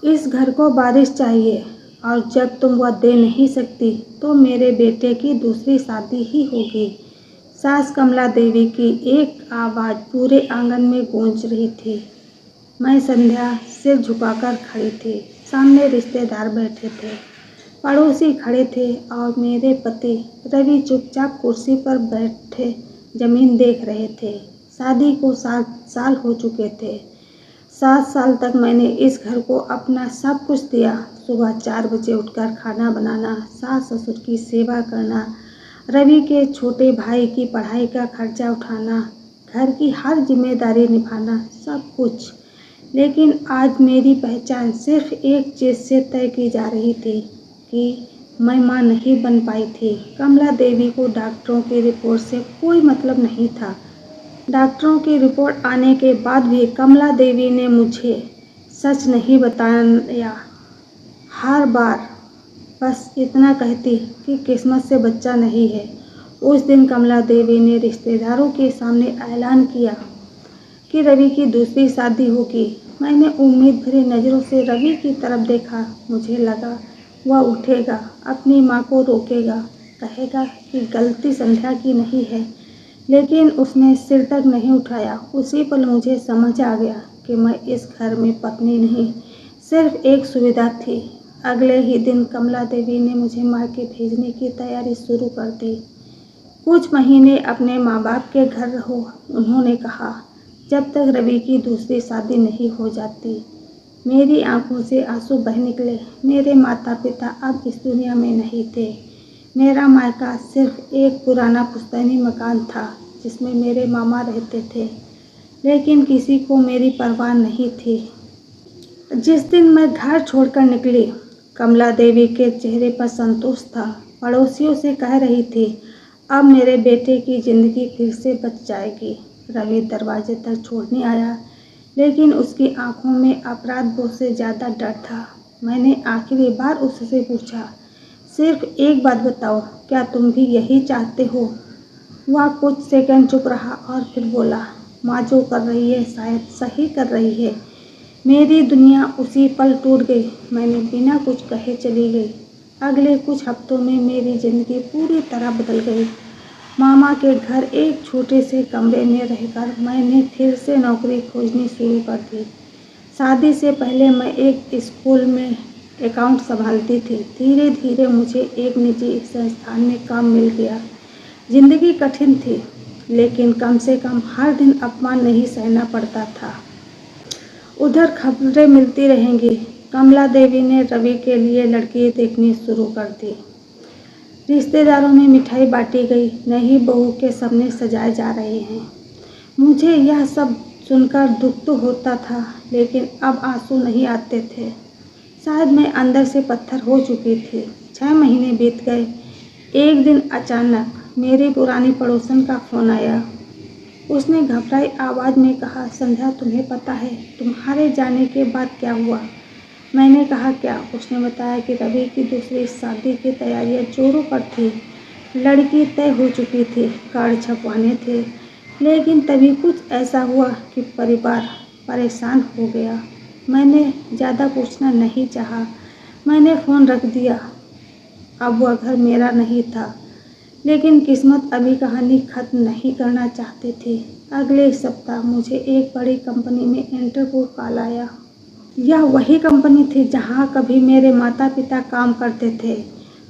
इस घर को बारिश चाहिए और जब तुम वह दे नहीं सकती तो मेरे बेटे की दूसरी शादी ही होगी। सास कमला देवी की एक आवाज़ पूरे आंगन में गूंज रही थी। मैं संध्या सिर झुकाकर खड़ी थी। सामने रिश्तेदार बैठे थे, पड़ोसी खड़े थे और मेरे पति रवि चुपचाप कुर्सी पर बैठे जमीन देख रहे थे। शादी को 7 साल हो चुके थे। 7 साल तक मैंने इस घर को अपना सब कुछ दिया। सुबह 4 बजे उठकर खाना बनाना, सास ससुर की सेवा करना, रवि के छोटे भाई की पढ़ाई का खर्चा उठाना, घर की हर जिम्मेदारी निभाना, सब कुछ। लेकिन आज मेरी पहचान सिर्फ एक चीज़ से तय की जा रही थी कि मैं माँ नहीं बन पाई थी। कमला देवी को डॉक्टरों की रिपोर्ट से कोई मतलब नहीं था। डॉक्टरों की रिपोर्ट आने के बाद भी कमला देवी ने मुझे सच नहीं बताया। हर बार बस इतना कहती कि किस्मत से बच्चा नहीं है। उस दिन कमला देवी ने रिश्तेदारों के सामने ऐलान किया कि रवि की दूसरी शादी होगी। मैंने उम्मीद भरी नज़रों से रवि की तरफ देखा। मुझे लगा वह उठेगा, अपनी माँ को रोकेगा, कहेगा कि गलती संध्या की नहीं है, लेकिन उसने सिर तक नहीं उठाया। उसी पल मुझे समझ आ गया कि मैं इस घर में पत्नी नहीं, सिर्फ एक सुविधा थी। अगले ही दिन कमला देवी ने मुझे मायके भेजने की तैयारी शुरू कर दी। कुछ महीने अपने माँ बाप के घर रहो, उन्होंने कहा, जब तक रवि की दूसरी शादी नहीं हो जाती। मेरी आंखों से आंसू बह निकले। मेरे माता पिता अब इस दुनिया में नहीं थे। मेरा मायका सिर्फ एक पुराना पुश्तैनी मकान था जिसमें मेरे मामा रहते थे, लेकिन किसी को मेरी परवाह नहीं थी। जिस दिन मैं घर छोड़कर निकली, कमला देवी के चेहरे पर संतोष था। पड़ोसियों से कह रही थी, अब मेरे बेटे की ज़िंदगी फिर से बच जाएगी। रवि दरवाजे तक छोड़ने आया, लेकिन उसकी आंखों में अपराध बोध से ज़्यादा डर था। मैंने आखिरी बार उससे पूछा, सिर्फ एक बात बताओ, क्या तुम भी यही चाहते हो? वह कुछ सेकंड चुप रहा और फिर बोला, माँ जो कर रही है शायद सही कर रही है। मेरी दुनिया उसी पल टूट गई। मैंने बिना कुछ कहे चली गई। अगले कुछ हफ्तों में मेरी ज़िंदगी पूरी तरह बदल गई। मामा के घर एक छोटे से कमरे में रहकर मैंने फिर से नौकरी खोजनी शुरू कर दी। शादी से पहले मैं एक स्कूल में अकाउंट संभालती थी। धीरे धीरे मुझे एक निजी संस्थान में काम मिल गया। ज़िंदगी कठिन थी, लेकिन कम से कम हर दिन अपमान नहीं सहना पड़ता था। उधर खबरें मिलती रहेंगी। कमला देवी ने रवि के लिए लड़की देखनी शुरू कर दी। रिश्तेदारों में मिठाई बांटी गई, नई बहू के सपने सजाए जा रहे हैं। मुझे यह सब सुनकर दुख तो होता था, लेकिन अब आंसू नहीं आते थे। शायद मैं अंदर से पत्थर हो चुकी थी। 6 महीने बीत गए। एक दिन अचानक मेरी पुरानी पड़ोसन का फ़ोन आया। उसने घबराई आवाज़ में कहा, संध्या तुम्हें पता है तुम्हारे जाने के बाद क्या हुआ? मैंने कहा, क्या? उसने बताया कि रवि की दूसरी शादी की तैयारियां जोरों पर थी। लड़की तय हो चुकी थी, कार्ड छपवाने थे, लेकिन तभी कुछ ऐसा हुआ कि परिवार परेशान हो गया। मैंने ज़्यादा पूछना नहीं चाहा। मैंने फ़ोन रख दिया। अब वह घर मेरा नहीं था, लेकिन किस्मत अभी कहानी ख़त्म नहीं करना चाहती थी। अगले सप्ताह मुझे एक बड़ी कंपनी में इंटरव्यू कॉल आया। यह वही कंपनी थी जहां कभी मेरे माता पिता काम करते थे।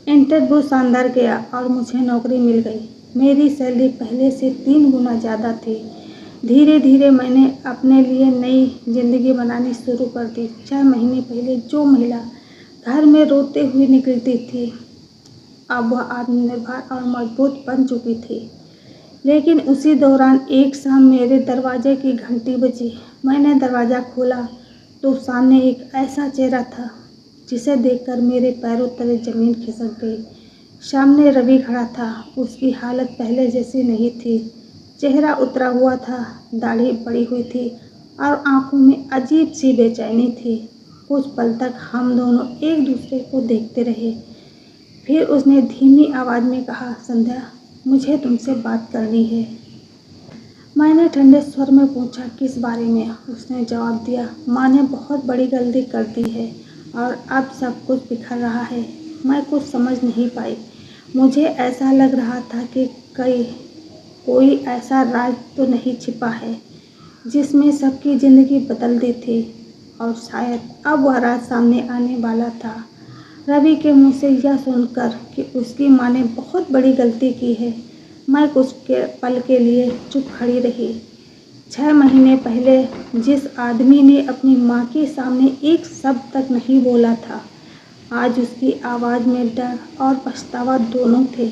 इंटरव्यू शानदार गया और मुझे नौकरी मिल गई। मेरी सैलरी पहले से 3 गुना ज़्यादा थी। धीरे धीरे मैंने अपने लिए नई ज़िंदगी बनानी शुरू कर दी। 6 महीने पहले जो महिला घर में रोते हुए निकलती थी, अब वह आत्मनिर्भर और मजबूत बन चुकी थी। लेकिन उसी दौरान एक शाम मेरे दरवाजे की घंटी बजी। मैंने दरवाज़ा खोला तो सामने एक ऐसा चेहरा था जिसे देखकर मेरे पैरों तले ज़मीन खिसक गई। सामने रवि खड़ा था। उसकी हालत पहले जैसी नहीं थी। चेहरा उतरा हुआ था, दाढ़ी पड़ी हुई थी और आंखों में अजीब सी बेचैनी थी। कुछ पल तक हम दोनों एक दूसरे को देखते रहे। फिर उसने धीमी आवाज़ में कहा, संध्या मुझे तुमसे बात करनी है। मैंने ठंडे स्वर में पूछा, किस बारे में? उसने जवाब दिया, माँ ने बहुत बड़ी गलती कर दी है और अब सब कुछ बिखर रहा है। मैं कुछ समझ नहीं पाई। मुझे ऐसा लग रहा था कि कोई ऐसा राज तो नहीं छिपा है जिसमें सबकी ज़िंदगी बदल दी थी, और शायद अब वह राज सामने आने वाला था। रवि के मुंह से यह सुनकर कि उसकी माँ ने बहुत बड़ी गलती की है, मैं कुछ पल के लिए चुप खड़ी रही। 6 महीने पहले जिस आदमी ने अपनी माँ के सामने एक शब्द तक नहीं बोला था, आज उसकी आवाज़ में डर और पछतावा दोनों थे।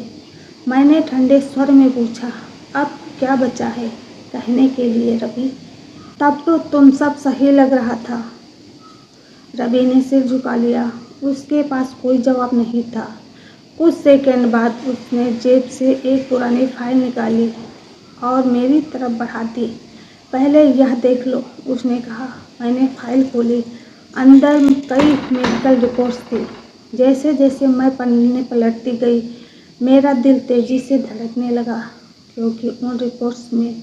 मैंने ठंडे स्वर में पूछा, अब क्या बचा है कहने के लिए रवि? तब तो तुम सब सही लग रहा था। रवि ने सिर झुका लिया। उसके पास कोई जवाब नहीं था। कुछ सेकंड बाद उसने जेब से एक पुरानी फाइल निकाली और मेरी तरफ बढ़ा दी। पहले यह देख लो, उसने कहा। मैंने फाइल खोली। अंदर कई मेडिकल रिपोर्ट्स थी। जैसे जैसे मैं पन्ने पलटती गई, मेरा दिल तेजी से धड़कने लगा, क्योंकि उन रिपोर्ट्स में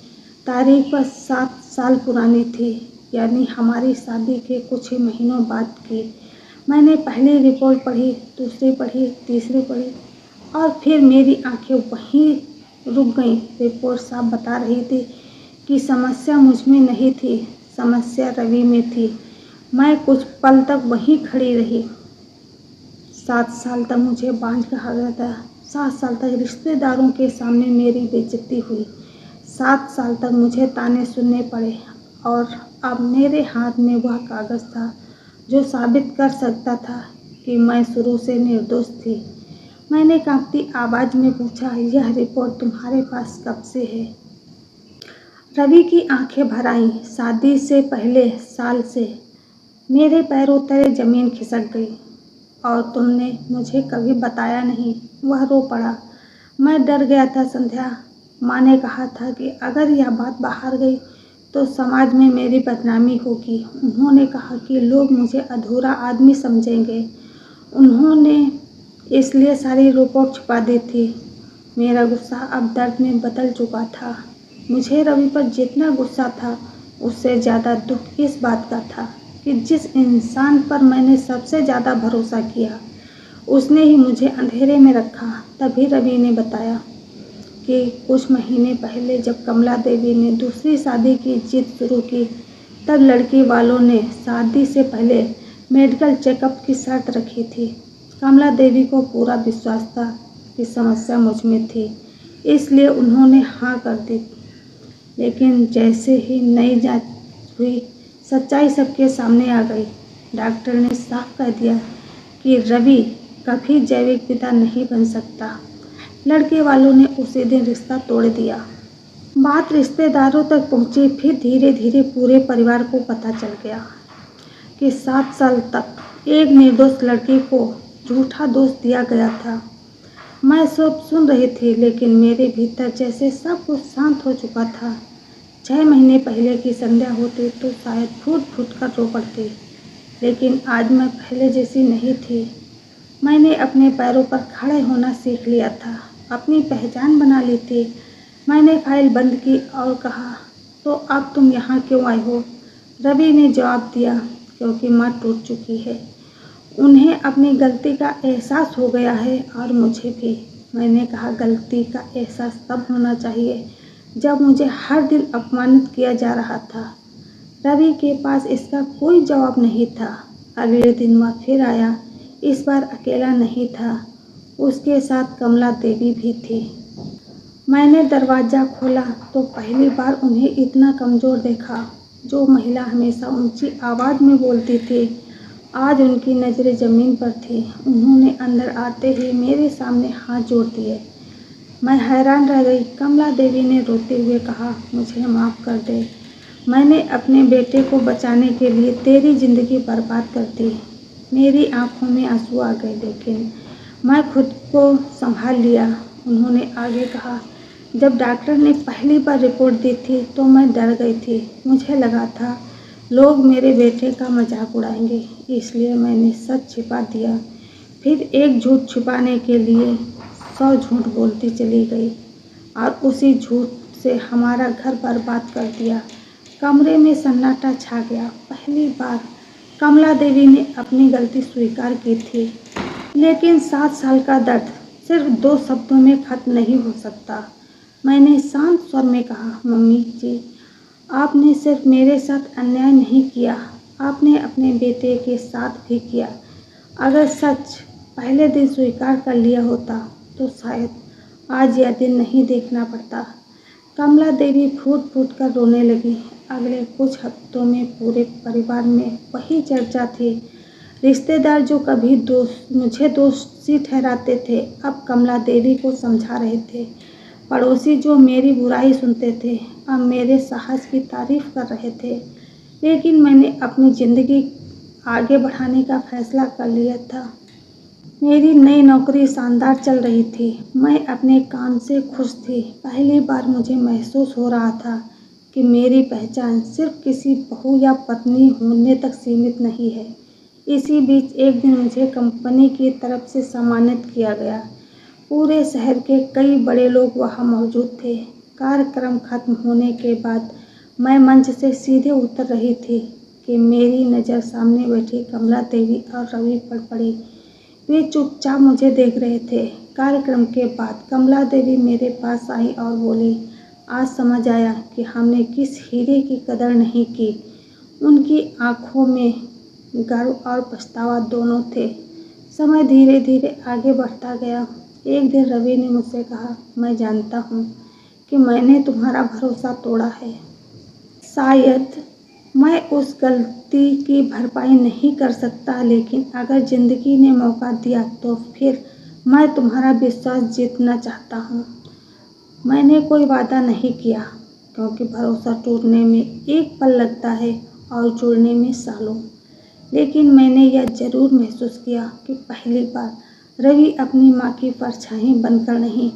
तारीख बस 7 साल पुरानी थी, यानी हमारी शादी के कुछ ही महीनों बाद की। मैंने पहली रिपोर्ट पढ़ी, दूसरी पढ़ी, तीसरी पढ़ी, और फिर मेरी आंखें वहीं रुक गईं। रिपोर्ट साफ बता रही थी कि समस्या मुझ में नहीं थी, समस्या रवि में थी। मैं कुछ पल तक वहीं खड़ी रही। 7 साल तक मुझे बांझ कहा गया था। 7 साल तक रिश्तेदारों के सामने मेरी बेइज्जती हुई। 7 साल तक मुझे ताने सुनने पड़े, और अब मेरे हाथ में वह कागज़ था जो साबित कर सकता था कि मैं शुरू से निर्दोष थी। मैंने कांपती आवाज़ में पूछा, यह रिपोर्ट तुम्हारे पास कब से है? रवि की आंखें भर आईं। शादी से पहले साल से। मेरे पैरों तले ज़मीन खिसक गई। और तुमने मुझे कभी बताया नहीं। वह रो पड़ा। मैं डर गया था संध्या। माँ ने कहा था कि अगर यह बात बाहर गई तो समाज में मेरी बदनामी होगी। उन्होंने कहा कि लोग मुझे अधूरा आदमी समझेंगे। उन्होंने इसलिए सारी रिपोर्ट छुपा दी थी। मेरा गुस्सा अब दर्द में बदल चुका था। मुझे रवि पर जितना गुस्सा था, उससे ज़्यादा दुख इस बात का था कि जिस इंसान पर मैंने सबसे ज़्यादा भरोसा किया, उसने ही मुझे अंधेरे में रखा। तभी रवि ने बताया कि कुछ महीने पहले जब कमला देवी ने दूसरी शादी की जिद शुरू की, तब लड़की वालों ने शादी से पहले मेडिकल चेकअप की शर्त रखी थी। कमला देवी को पूरा विश्वास था कि समस्या मुझ में थी, इसलिए उन्होंने हाँ कर दी। लेकिन जैसे ही नई जांच हुई, सच्चाई सबके सामने आ गई। डॉक्टर ने साफ कह दिया कि रवि कभी जैविक पिता नहीं बन सकता। लड़के वालों ने उसी दिन रिश्ता तोड़ दिया। बात रिश्तेदारों तक पहुंची। फिर धीरे धीरे पूरे परिवार को पता चल गया कि 7 साल तक एक निर्दोष लड़की को झूठा दोष दिया गया था। मैं सब सुन रही थी, लेकिन मेरे भीतर जैसे सब कुछ शांत हो चुका था। 6 महीने पहले की संध्या होती तो शायद फूट फूट कर रो पड़ती, लेकिन आज मैं पहले जैसी नहीं थी। मैंने अपने पैरों पर खड़े होना सीख लिया था, अपनी पहचान बना ली थी। मैंने फाइल बंद की और कहा, तो अब तुम यहाँ क्यों आई हो? रवि ने जवाब दिया, क्योंकि माँ टूट चुकी है। उन्हें अपनी गलती का एहसास हो गया है, और मुझे भी। मैंने कहा, गलती का एहसास तब होना चाहिए जब मुझे हर दिन अपमानित किया जा रहा था। रवि के पास इसका कोई जवाब नहीं था। अगले दिन वह फिर आया। इस बार अकेला नहीं था, उसके साथ कमला देवी भी थी। मैंने दरवाज़ा खोला तो पहली बार उन्हें इतना कमज़ोर देखा। जो महिला हमेशा ऊंची आवाज़ में बोलती थी, आज उनकी नज़रें ज़मीन पर थी। उन्होंने अंदर आते ही मेरे सामने हाथ जोड़ दिए। मैं हैरान रह गई। कमला देवी ने रोते हुए कहा, मुझे माफ़ कर दे। मैंने अपने बेटे को बचाने के लिए तेरी ज़िंदगी बर्बाद कर दी। मेरी आंखों में आंसू आ गए, लेकिन मैं खुद को संभाल लिया। उन्होंने आगे कहा, जब डॉक्टर ने पहली बार रिपोर्ट दी थी तो मैं डर गई थी। मुझे लगा था लोग मेरे बेटे का मजाक उड़ाएंगे, इसलिए मैंने सच छिपा दिया। फिर एक झूठ छिपाने के लिए 100 झूठ बोलती चली गई, और उसी झूठ से हमारा घर बर्बाद कर दिया। कमरे में सन्नाटा छा गया। पहली बार कमला देवी ने अपनी गलती स्वीकार की थी, लेकिन 7 साल का दर्द सिर्फ 2 शब्दों में खत्म नहीं हो सकता। मैंने शांत स्वर में कहा, मम्मी जी, आपने सिर्फ मेरे साथ अन्याय नहीं किया, आपने अपने बेटे के साथ भी किया। अगर सच पहले दिन स्वीकार कर लिया होता तो शायद आज यह दिन नहीं देखना पड़ता। कमला देवी फूट फूट कर रोने लगी। अगले कुछ हफ्तों में पूरे परिवार में वही चर्चा थी। रिश्तेदार जो कभी मुझे दोषी ठहराते थे, अब कमला देवी को समझा रहे थे। पड़ोसी जो मेरी बुराई सुनते थे, अब मेरे साहस की तारीफ कर रहे थे। लेकिन मैंने अपनी ज़िंदगी आगे बढ़ाने का फैसला कर लिया था। मेरी नई नौकरी शानदार चल रही थी। मैं अपने काम से खुश थी। पहली बार मुझे महसूस हो रहा था कि मेरी पहचान सिर्फ किसी बहू या पत्नी होने तक सीमित नहीं है। इसी बीच एक दिन मुझे कंपनी की तरफ से सम्मानित किया गया। पूरे शहर के कई बड़े लोग वहाँ मौजूद थे। कार्यक्रम खत्म होने के बाद मैं मंच से सीधे उतर रही थी कि मेरी नज़र सामने बैठी कमला देवी और रवि पर पड़ी। वे चुपचाप मुझे देख रहे थे। कार्यक्रम के बाद कमला देवी मेरे पास आई और बोली, आज समझ आया कि हमने किस हीरे की कदर नहीं की। उनकी आंखों में गर्व और पछतावा दोनों थे। समय धीरे धीरे आगे बढ़ता गया। एक दिन रवि ने मुझसे कहा, मैं जानता हूँ कि मैंने तुम्हारा भरोसा तोड़ा है। शायद मैं उस गलती की भरपाई नहीं कर सकता, लेकिन अगर ज़िंदगी ने मौका दिया तो फिर मैं तुम्हारा विश्वास जीतना चाहता हूँ। मैंने कोई वादा नहीं किया, क्योंकि भरोसा टूटने में एक पल लगता है और जुड़ने में सालों। लेकिन मैंने यह ज़रूर महसूस किया कि पहली बार रवि अपनी माँ की परछाई बनकर नहीं,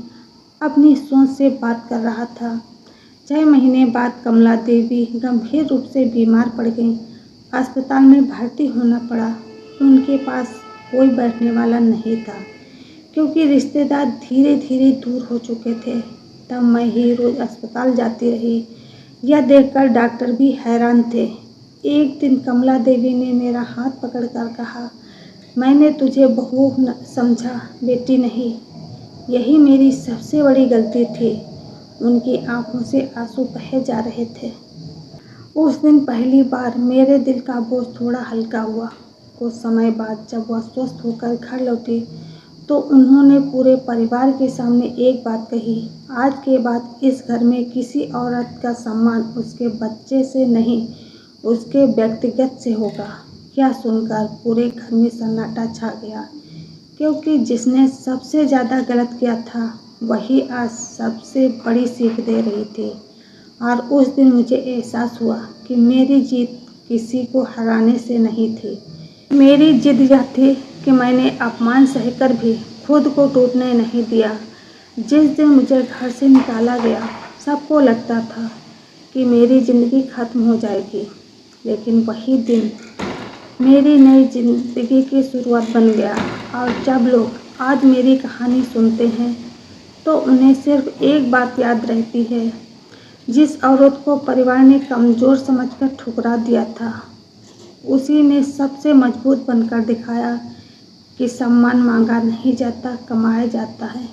अपनी सोच से बात कर रहा था। 6 महीने बाद कमला देवी गंभीर रूप से बीमार पड़ गईं। अस्पताल में भर्ती होना पड़ा। उनके पास कोई बैठने वाला नहीं था, क्योंकि रिश्तेदार धीरे धीरे दूर हो चुके थे। तब मैं ही रोज़ अस्पताल जाती रही। यह देखकर डॉक्टर भी हैरान थे। एक दिन कमला देवी ने मेरा हाथ पकड़कर कहा, मैंने तुझे बहू समझा, बेटी नहीं। यही मेरी सबसे बड़ी गलती थी। उनकी आंखों से आंसू बहे जा रहे थे। उस दिन पहली बार मेरे दिल का बोझ थोड़ा हल्का हुआ। कुछ समय बाद जब वह स्वस्थ होकर घर लौटी तो उन्होंने पूरे परिवार के सामने एक बात कही, आज के बाद इस घर में किसी औरत का सम्मान उसके बच्चे से नहीं, उसके व्यक्तिगत से होगा। यह सुनकर पूरे घर में सन्नाटा छा गया, क्योंकि जिसने सबसे ज़्यादा गलत किया था वही आज सबसे बड़ी सीख दे रही थी। और उस दिन मुझे एहसास हुआ कि मेरी जीत किसी को हराने से नहीं थी। मेरी जिद यह थी कि मैंने अपमान सहकर भी खुद को टूटने नहीं दिया। जिस दिन मुझे घर से निकाला गया, सबको लगता था कि मेरी ज़िंदगी खत्म हो जाएगी, लेकिन वही दिन मेरी नई ज़िंदगी की शुरुआत बन गया। और जब लोग आज मेरी कहानी सुनते हैं तो उन्हें सिर्फ एक बात याद रहती है, जिस औरत को परिवार ने कमज़ोर समझकर ठुकरा दिया था, उसी ने सबसे मजबूत बनकर दिखाया कि सम्मान मांगा नहीं जाता, कमाया जाता है।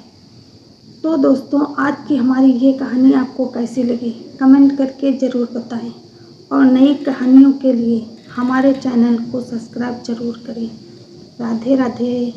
तो दोस्तों, आज की हमारी ये कहानी आपको कैसी लगी, कमेंट करके ज़रूर बताएं और नई कहानियों के लिए हमारे चैनल को सब्सक्राइब ज़रूर करें। राधे राधे।